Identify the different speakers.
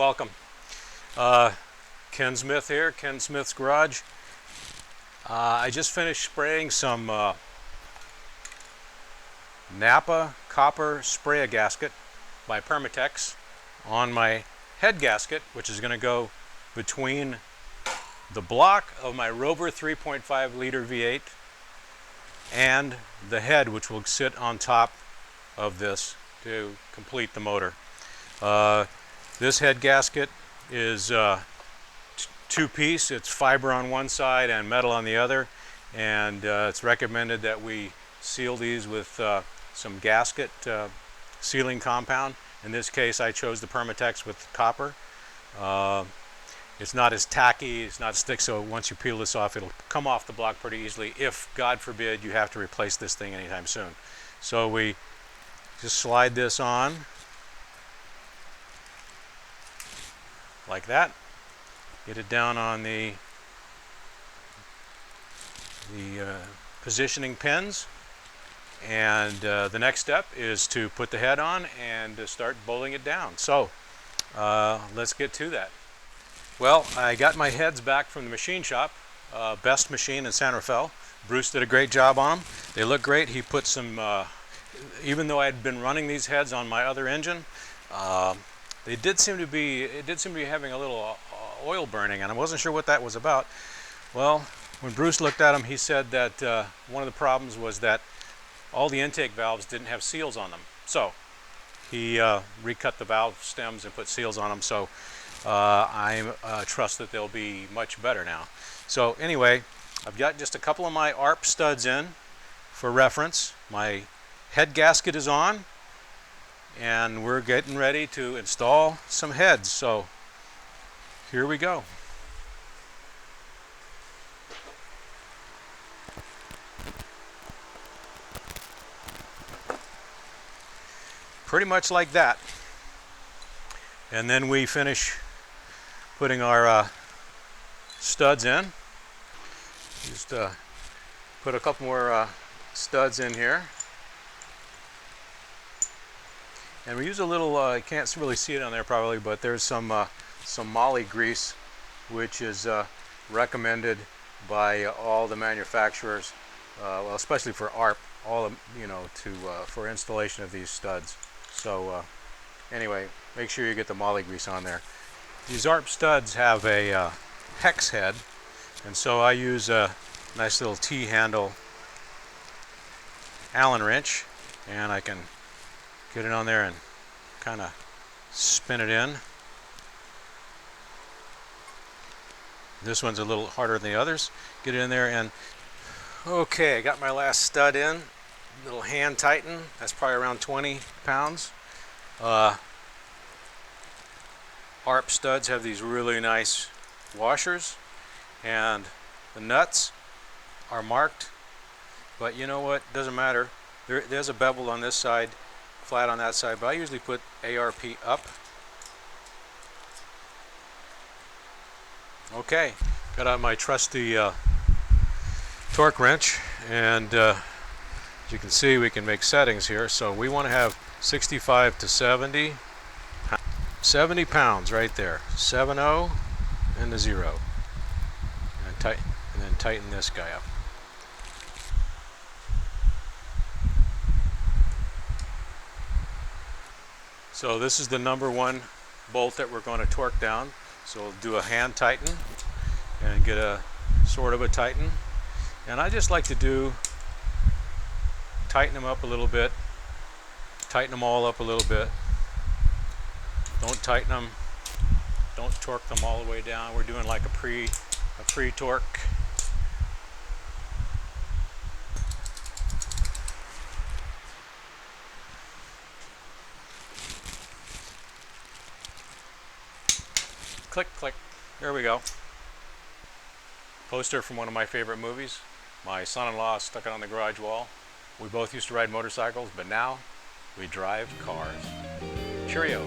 Speaker 1: welcome. Ken Smith here, Ken Smith's Garage. I just finished spraying some Napa copper spray gasket by Permatex on my head gasket, which is going to go between the block of my Rover 3.5 liter V8 and the head, which will sit on top of this to complete the motor. This head gasket is two-piece. It's fiber on one side and metal on the other, and it's recommended that we seal these with some gasket sealing compound. In this case, I chose the Permatex with copper. It's not as tacky, it's not as thick, so once you peel this off, it'll come off the block pretty easily if, God forbid, you have to replace this thing anytime soon. So we just slide this on like that. Get it down on the positioning pins, and the next step is to put the head on and start bolting it down. So let's get to that. Well, I got my heads back from the machine shop, Best Machine in San Rafael. Bruce did a great job on them. They look great. He put some, even though I had been running these heads on my other engine, it did seem to be having a little oil burning, and I wasn't sure what that was about. Well, when Bruce looked at them, he said that one of the problems was that all the intake valves didn't have seals on them. So he recut the valve stems and put seals on them. So I trust that they'll be much better now. So anyway, I've got just a couple of my Arp Studs in for reference. My head gasket is on, and we're getting ready to install some heads. So here we go. Pretty much like that. And then we finish putting our studs in. Just put a couple more studs in here. And we use a little, you can't really see it on there probably, but there's some moly grease, which is recommended by all the manufacturers, well, especially for Arp, for installation of these studs. So anyway, make sure you get the moly grease on there. These Arp Studs have a hex head, and so I use a nice little T-handle Allen wrench, and I can get it on there and kind of spin it in. This one's a little harder than the others. Get it in there, and okay, I got my last stud in. Little hand tighten. That's probably around 20 pounds. Arp Studs have these really nice washers, and the nuts are marked, but you know what, doesn't matter. There's a bevel on this side, flat on that side, but I usually put ARP up. Okay, got out my trusty torque wrench, and as you can see, we can make settings here. So we want to have 65 to 70 pounds right there, 70 and the 0, and then tighten this guy up. So this is the number 1 bolt that we're going to torque down. So we'll do a hand tighten and get a sort of a tighten. And I just like to tighten them up a little bit, tighten them all up a little bit. Don't tighten them, don't torque them all the way down. We're doing like a pre-torque. Click, click. There we go. Poster from one of my favorite movies. My son-in-law stuck it on the garage wall. We both used to ride motorcycles, but now we drive cars. Cheerio.